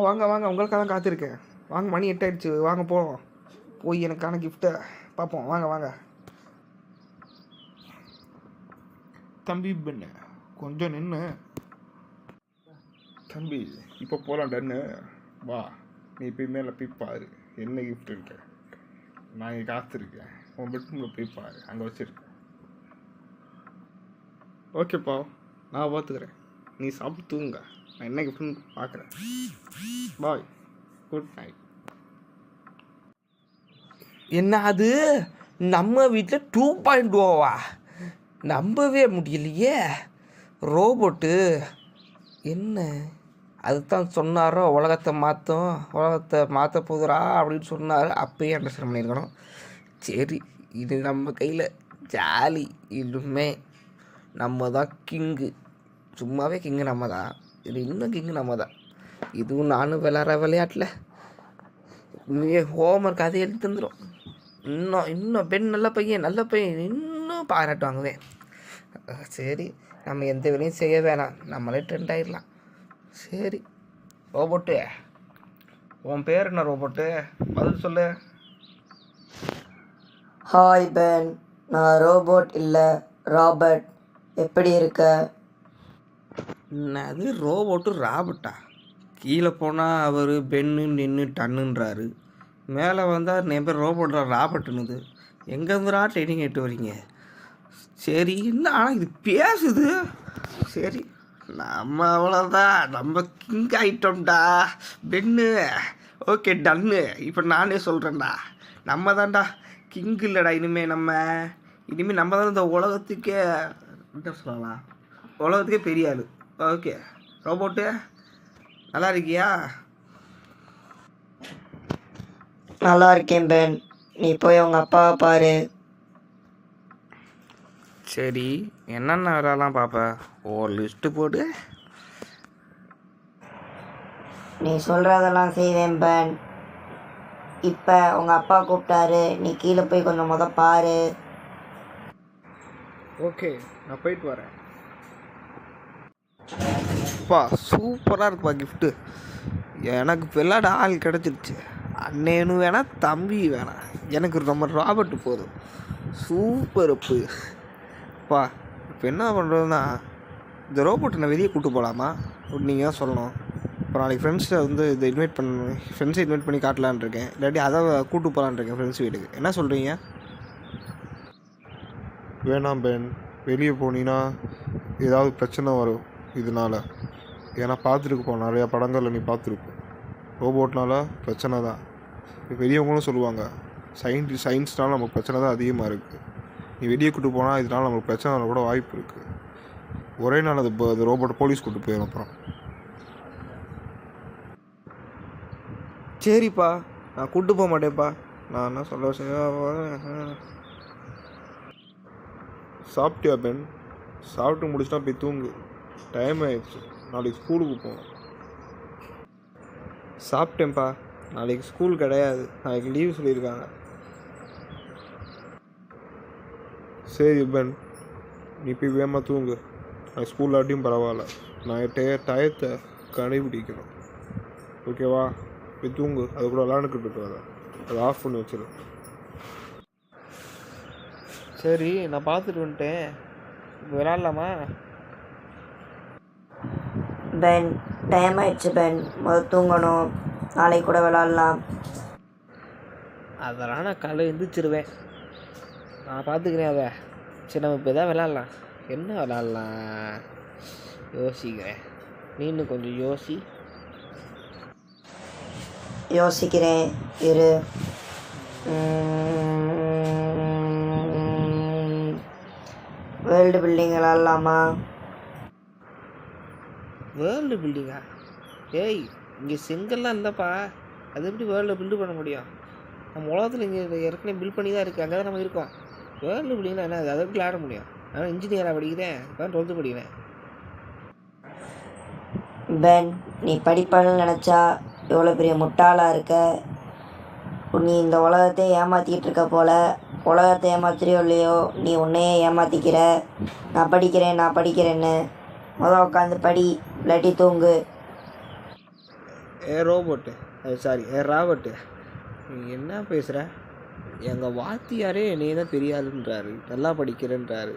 வாங்க வாங்க, உங்களுக்காக தான் காத்திருக்கேன். வாங்க, மணி 8 ஆயிடுச்சு. வாங்க போகலாம். போய் எனக்கான கிஃப்ட்டை பார்ப்போம். வாங்க வாங்க. தம்பி பெண்ணு கொஞ்சம் நின்று. தம்பி இப்போ போகலாம் டன்னு. வா, நீ போய் மேலே போய் பாரு என்ன கிஃப்ட் இருக்கு. நான் இங்கே காத்திருக்கேன். உன் பெட்ரூமில் போய் பாரு, அங்கே வச்சுருக்கேன். ஓகேப்பா, நான் பார்த்துக்கிறேன். நீ சாப்பிட்டு தூங்க. நான் என்ன கிஃப்ட்னு பார்க்குறேன். பாய், குட் நைட். என்ன அது நம்ம வீட்டில் 2.0வா? நம்பவே முடியலையே. ரோபோட்டு என்ன அதுதான் சொன்னாரோ, உலகத்தை மாற்ற போதுரா அப்படின்னு சொன்னார். அப்பயே அண்டர்ஸ்டாண்ட் பண்ணியிருக்கணும். சரி, இது நம்ம கையில் ஜாலி. இனிமே நம்ம தான் கிங்கு. சும்மாவே கிங்கு நம்ம தான், இது இன்னும் கிங்கு நம்ம தான். இதுவும் நானும் விளையாட்டில் ஹோம்ஒர்க் அதை எழுதி தந்துடும். இன்னும் பெண் நல்ல பையன் இன்னும் பாராட்டு வாங்குவேன். சரி, நம்ம எந்த வேலையும் செய்ய வேணாம், நம்மளே ட்ரெண்ட் ஆகிடலாம். சரி ரோபோட்டு, உன் பேர் என்ன ரோபோட்டு? பதில் சொல்லு. ஹாய் பென், நான் ரோபோட் இல்லை, ராபர்ட். எப்படி இருக்க? அது ரோபோட்டு ராபர்ட்டா? கீழே போனால் அவர் பென்னு நின்று டன்னுன்றாரு, மேலே வந்தால் என் பேர் ரோபோட்டா ராபர்ட்டுனுது. எங்கேருந்துடா ட்ரைனிங் எடுத்து வரீங்க? சரி என்ன, ஆனால் இது பேசுது. சரி, நம்ம அவ்வளோதான், நம்ம கிங் ஆகிட்டோம்டா பென்னு. ஓகே டன்னு. இப்போ நானே சொல்கிறேன்டா, நம்ம தான்டா கிங் இல்லைடா. இனிமேல் நம்ம தான் இந்த உலகத்துக்கே என்ன சொல்லலாம், உலகத்துக்கே பெரிய ஆள். ஓகே ரோபோட்டு, நல்லா இருக்கியா? நல்லா இருக்கேன் பென். நீ போய் உங்கள் அப்பாவை பாரு. சரி, என்னென்ன வேலைலாம் பார்ப்ப? ஒரு லிஸ்ட்டு போடு. நீ சொல்கிறதெல்லாம் செய்வேன் பென். இப்போ உங்கள் அப்பா கூப்பிட்டாரு, நீ கீழே போய் கொஞ்சம் பாரு. ஓகே, நான் போயிட்டு வரேன். அப்பா சூப்பராக இருக்குப்பா கிஃப்ட்டு. எனக்கு விளையாட ஆள் கிடச்சிருச்சு. அண்ணேனும் வேணாம், தம்பி வேணாம், எனக்கு நம்ம ராபர்ட் போதும். சூப்பர் அப்பு. அப்பா இப்போ என்ன பண்ணுறதுன்னா, இந்த ரோபோட்டை நான் வெளியே கூப்பிட்டு போகலாமா அப்படின்னு நீங்கள் தான் சொல்லணும். இப்போ நாளைக்கு ஃப்ரெண்ட்ஸை இதை இன்வைட் பண்ணி காட்டலான் இருக்கேன். இல்லாட்டி அதை கூப்பிட்டு போகலான் இருக்கேன் ஃப்ரெண்ட்ஸ் வீட்டுக்கு. என்ன சொல்கிறீங்க? வேணாம் பென், வெளியே போனீங்கன்னா ஏதாவது பிரச்சனை வரும் இதனால். ஏன்னா பார்த்துருப்போம், நிறையா படங்களில் நீ பார்த்துருப்போம். ரோபோட்னால பிரச்சனை தான். பெரியவங்களும் சொல்லுவாங்க, சயின்ஸ்னால நமக்கு பிரச்சனை தான் அதிகமாக இருக்குது. நீ வெளியே கூட்டு போனால் இதனால் நமக்கு பிரச்சனை வர கூட வாய்ப்பு இருக்குது. ஒரே நாள் அது ரோபோட்டை போலீஸ் கூட்டு போயிடும். அப்புறம் சரிப்பா, நான் கூப்பிட்டு போக மாட்டேன்ப்பா. நான் என்ன சொல்ல சாப்பிட்டியா பென்? சாப்பிட்டு முடிச்சுட்டா போய் தூங்கு, டைம் ஆயிடுச்சு. நாளைக்கு ஸ்கூலுக்கு போகணும். சாப்பிட்டேன்ப்பா. நாளைக்கு ஸ்கூல் கிடையாது, நாளைக்கு லீவ் சொல்லியிருக்காங்க. சரி பென், நீ போய் வேகமாக தூங்கு. நான் ஸ்கூல்லாட்டியும் பரவாயில்ல, நான் டயத்தை கடைபிடிக்கணும். ஓகேவா? போய் தூங்கு. அது கூட விளாண்டுக்கிட்டு இருக்காத, அதை ஆஃப் பண்ணி வச்சிரு. சரி, நான் பார்த்துட்டு வந்துட்டேன். இப்போ விளாட்லாமா? பென், டைம் ஆயிடுச்சு பென், தூங்கணும். நாளைக்கு கூட விளாட்லாம். அதெல்லாம் நான் காலையில் எழுந்திரிச்சிருவேன், நான் பார்த்துக்கிறேன் அதை. சரி, நம்ம இப்போ எதாவது விளாட்லாம். என்ன விளாட்லாம் யோசிக்கிறேன். நீ இன்னும் கொஞ்சம் யோசிக்கிறேன் இரு. வேர்ல்டு பில்டிங் விளாட்லாமா? வேர்ல்டு பில்டிங்கா? ஏய், இங்கே செங்கல்லாம் இல்லைப்பா, அது எப்படி வேர்ல்டு பில்டு பண்ண முடியும்? நம்ம உலகத்தில் இங்கே ஏற்கனவே பில்ட் பண்ணி தான் இருக்குது, அங்கே தான் நம்ம இருக்கோம். வேர்ல்டு பில்டிங்னா என்ன? அதை எப்படி ஆட முடியும்? நான் இன்ஜினியராக படிக்கிறேன், இப்போ 12th படிக்கிறேன். பென், நீ படிப்பான்னு நினச்சா எவ்வளோ பெரிய முட்டாளாக இருக்க. நீ இந்த உலகத்தை ஏமாற்றிக்கிட்டு இருக்க போல. உலகத்தை ஏமாத்துறியோ இல்லையோ, நீ உன்னையே ஏமாற்றிக்கிற. நான் படிக்கிறேன்னு உட்காந்து படி, இல்லாட்டி தூங்கு. ரோபோட்டு, சாரி ராபர்ட்டு, நீ என்ன பேசுகிற? எங்கள் வாத்தியாரே என்னை தான் பெரிய ஆளுன்றாரு, நல்லா படிக்கிறேன்றாரு.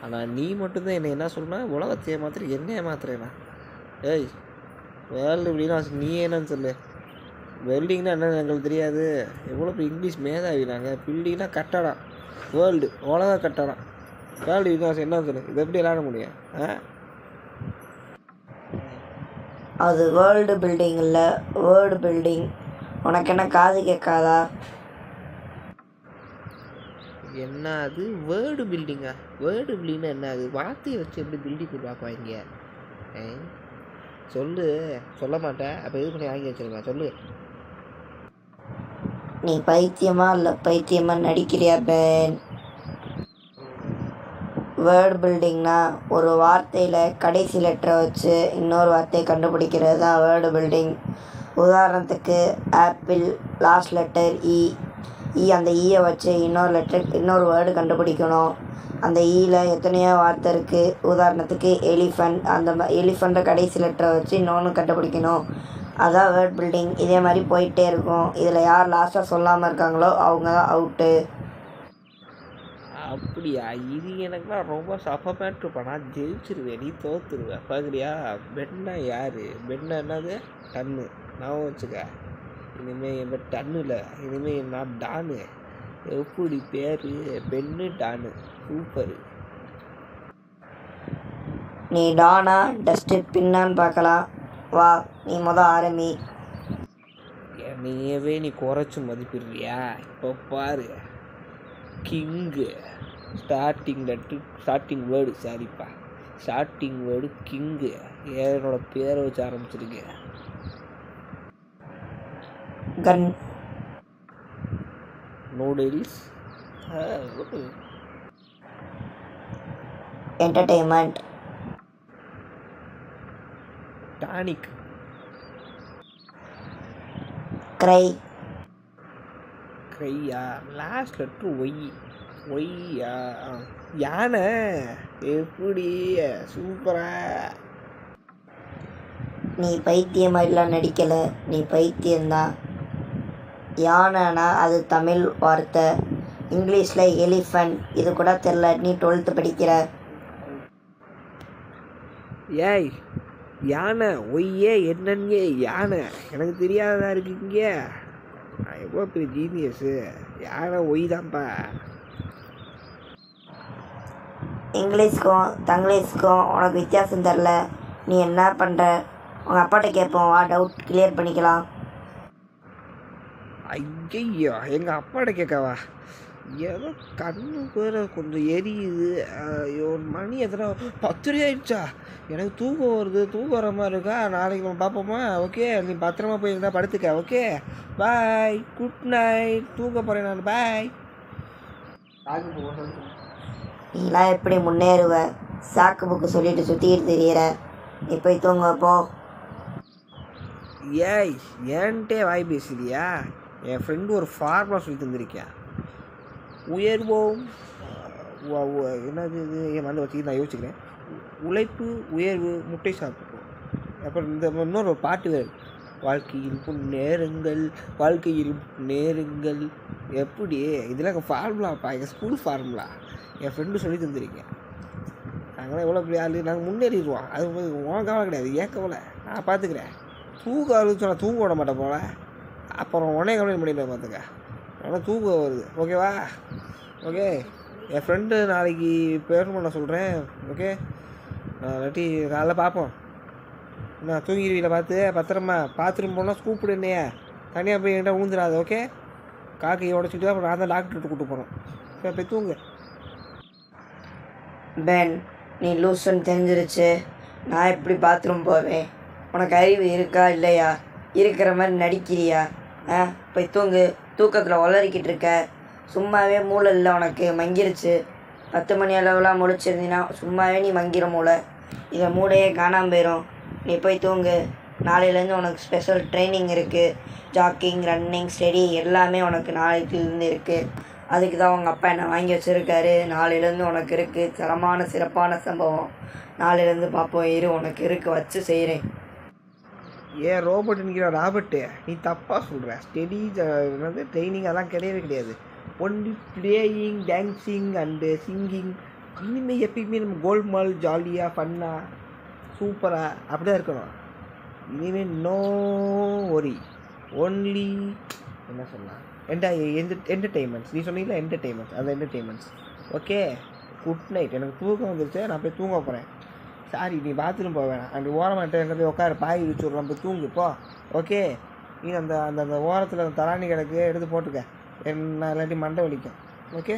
ஆனால் நீ மட்டும்தான் என்னை என்ன சொல்லுனா, உலகத்தை ஏமாத்துற, என்ன ஏமாத்துறேண்ணா? ஏய், வேர்ல்டு இப்படின்னா நீ என்னன்னு சொல்லு. வெல்டிங்னா என்னன்னு எங்களுக்கு தெரியாது. எவ்வளோ இப்போ இங்கிலீஷ் மேதாவி நாங்கள். பில்டிங்னா கட்டடம், வேர்ல்டு உலக கட்டடம். வேர்ல்டு விகாஸ் என்னன்னு சொல்லு. இதை எப்படி விளையாட முடியும்? அது வேர்ல்டு பில்டிங் இல்லை, வேர்ல்டு பில்டிங். உனக்கு என்ன காது கேட்காதா? என்ன அது வேர்டு பில்டிங்கா? வேர்டு பில்டிங்னா என்ன? அது வார்த்தையை வச்சு எப்படி பில்டிங் உருவாக்குவாங்க? சொல்லு. சொல்ல மாட்டேன், அப்போ இது பண்ணி வாங்கி வச்சிருங்க. சொல்லு. நீ பைத்தியமா இல்லை பைத்தியமா நடிக்கிறியா பென்? வேர்டு பில்டிங்னா ஒரு வார்த்தையில் கடைசி லெட்டரை வச்சு இன்னொரு வார்த்தையை கண்டுபிடிக்கிறது தான் வேர்டு பில்டிங். உதாரணத்துக்கு ஆப்பிள் லாஸ்ட் லெட்டர் இ அந்த ஈயை வச்சு இன்னொரு வேர்டு கண்டுபிடிக்கணும். அந்த ஈயில் எத்தனையோ வார்த்தை இருக்குது. உதாரணத்துக்கு எலிஃபண்ட், அந்த எலிஃபண்ட்டை கடைசி லெட்டரை வச்சு இன்னொன்று கண்டுபிடிக்கணும். அதான் வேர்ட் பில்டிங். இதே மாதிரி போயிட்டே இருக்கும். இதில் யார் லாஸ்ட்டாக சொல்லாமல் இருக்காங்களோ அவங்க தான் அவுட்டு. அப்படியா? இது எனக்குலாம் ரொம்ப சஃபமேட்ருப்பா. நான் ஜெயிச்சிருவேன், நீ தோத்துருவேன். பார்க்குறியா? பென்னா யார்? பென்னா என்னது? டன்னு. நான் வச்சுக்க. இனிமேல் என் பேர் டன்னு இல்லை, இனிமேல் நான் டானு. எப்படி பேர்? பென்னு டானு. சூப்பரு. நீ டானா டஸ்ட்டு பின்னான்னு பார்க்கலாம். வா, நீ ஆரம்பி. என்னையவே நீ குறைச்சி மதிப்பிடுறியா? இப்போ பாரு, கிங்கு ஸ்டார்டிங் வேர்டு, சாரிப்பா, ஸ்டார்டிங் வேர்டு கிங்கு. என்னோட பேரை வச்சு ஆரம்பிச்சிருக்கேன். Gun, noodles, entertainment, tonic, cry, க்ரையா, லாஸ்ட் லெட்ரு ஒய்யா, யானை. எப்படி? சூப்பரா. நீ பைத்தியமாயிடலாம் நடிக்கலை, நீ பைத்தியம்தான். யானைனா அது தமிழ் வார்த்தை, இங்கிலீஷில் எலிஃபண்ட். இது கூட தெரில, நீ 12th படிக்கிற. ஏய், யானை ஒய்யே என்னன்னு யானை எனக்கு தெரியாததா இருக்குங்க. நான் எவ்வளோ பெரிய ஜீனியஸு. யானை ஒய் தான்ப்பா. இங்கிலீஷ்க்கும் தங்கிலீஷ்க்கும் உனக்கு வித்தியாசம் தெரில. நீ என்ன பண்ணுற? உங்கள் அப்பாட்ட கேட்போம், வா, டவுட் கிளியர் பண்ணிக்கலாம். ஐயோ, எங்கள் அப்பாட்ட கேட்கவா? ஏதோ கண்ணு பேர கொஞ்சம் எரியுது. ஐயோ, மணி எத்தனை? 10 ஆயிடுச்சா? எனக்கு தூக்கம் வருது, தூக்கம் வர மாதிரி இருக்கா. நாளைக்கு நம்ம பார்ப்போமா? ஓகே, நீ பத்திரமா போய் இருந்தால் படுத்துக்க. ஓகே, பாய், குட் நைட். தூங்க போகிறேன் நான். பாய். நீலாம் எப்படி முன்னேறுவ? சாக்கு புக்கு சொல்லிட்டு சுற்றிக்கிட்டு தெரியிற. நீ போய் தூங்க போ. ஏய், ஏன்ட்டே வாய் பேசுறியா? என் ஃப்ரெண்டு ஒரு ஃபார்முலா சொல்லி தந்திருக்கேன். உயர்வோம், என்னது இது? என் மண்ணை வச்சு நான் யோசிக்கிறேன். உழைப்பு, உயர்வு, முட்டை சாப்பிடுவோம். அப்புறம் இந்த இன்னொரு பாட்டு வேறு, வாழ்க்கையில் முன்னேறுங்கள், வாழ்க்கையில் முன்னேறுங்கள். எப்படி? இதெல்லாம் ஃபார்முலாப்பா, எங்கள் ஸ்கூல் ஃபார்முலா. என் ஃப்ரெண்டு சொல்லி தந்திருக்கேன். நாங்களாம் எவ்வளோ பெரிய ஆள், நாங்கள் முன்னேறிடுவோம். அது உன் கவலை கிடையாது, ஏன் கவலை, நான் பார்த்துக்கிறேன். தூக்க வருது சொன்னால் தூங்க விட மாட்டேன் போல. அப்புறம் உடனே கம்ப்ளைண்ட் பண்ணிடுவேன் பார்த்துக்க. ஆனால் தூக்கம் வருது. ஓகேவா? ஓகே, என் ஃப்ரெண்டு நாளைக்கு பேர் பண்ண சொல்கிறேன். ஓகே, இல்லாட்டி காலைல பார்ப்போம். நான் தூங்கிடுவீங்கள பார்த்து பத்திரமா. பாத்ரூம் போனால் கூப்பிடு, என்னையா தனியாக போய் என்கிட்ட ஊந்துடாது. ஓகே, காக்கையை உடச்சிட்டு அப்புறம் நான் தான் டாக்டர்கிட்ட கூப்பிட்டு போகிறோம். சரி, போய் தூங்கு. பென், நீ லூசுன்னு தெரிஞ்சிருச்சு. நான் எப்படி பாத்ரூம் போவேன்? உனக்கு அறிவு இருக்கா இல்லையா? இருக்கிற மாதிரி நடிக்கிறியா? போய் தூங்கு. தூக்கத்தில் உளறிக்கிட்டு இருக்க. சும்மாவே மூளை இல்லை உனக்கு, மங்கிருச்சு. 10 மணி அளவுலாம் முடிச்சிருந்தீங்கன்னா சும்மாவே நீ மங்கிற மூளை. இதை மூளையே காணாமல் போயிடும். நீ போய் தூங்கு. நாளையிலேருந்து உனக்கு ஸ்பெஷல் ட்ரைனிங் இருக்குது. ஜாக்கிங், ரன்னிங், ஸ்டடி எல்லாமே உனக்கு நாளைக்குலேருந்து இருக்குது. அதுக்கு தான் உங்கள் அப்பா என்னை வாங்கி வச்சுருக்காரு. நாளையிலேருந்து உனக்கு இருக்குது தரமான சிறப்பான சம்பவம். நாளையிலேருந்து பார்ப்போம். உனக்கு வச்சு செய்கிறேன். ஏன் ரோபோட்டுங்கிற ராபர்ட்டு நீ தப்பாக சொல்கிற ஸ்டெடி வந்து ட்ரைனிங் அதெல்லாம் கிடையவே கிடையாது. Only playing, dancing and singing. இனிமேல் எப்பயுமே நம்ம கோல்மால் ஜாலியாக ஃபன்னாக சூப்பராக அப்படி தான் இருக்கணும். இனிமேல் நோ ஒரி, ஒன்லி என்ன சொல்லலாம் என்டர்டெயின்மெண்ட்ஸ். நீ சொன்னீங்களா என்டர்டெயின்மெண்ட்ஸ், அந்த என்டர்டெயின்மெண்ட்ஸ். Okay, good night. எனக்கு தூக்கம் வந்துருச்சு, நான் போய் தூங்க போகிறேன். சாரி, நீ பாத்ரூம் போக வேணாம். அங்கே ஓரமாட்ட எங்கே போய் உட்கார பாய் வச்சு விட்றோம், போய் தூங்குப்போ. ஓகே, நீ அந்த அந்த ஓரத்தில் அந்த தராணி கிடக்கு எடுத்து போட்டுக்க, என்ன இல்லாட்டி மண்டை வலிக்கும். ஓகே.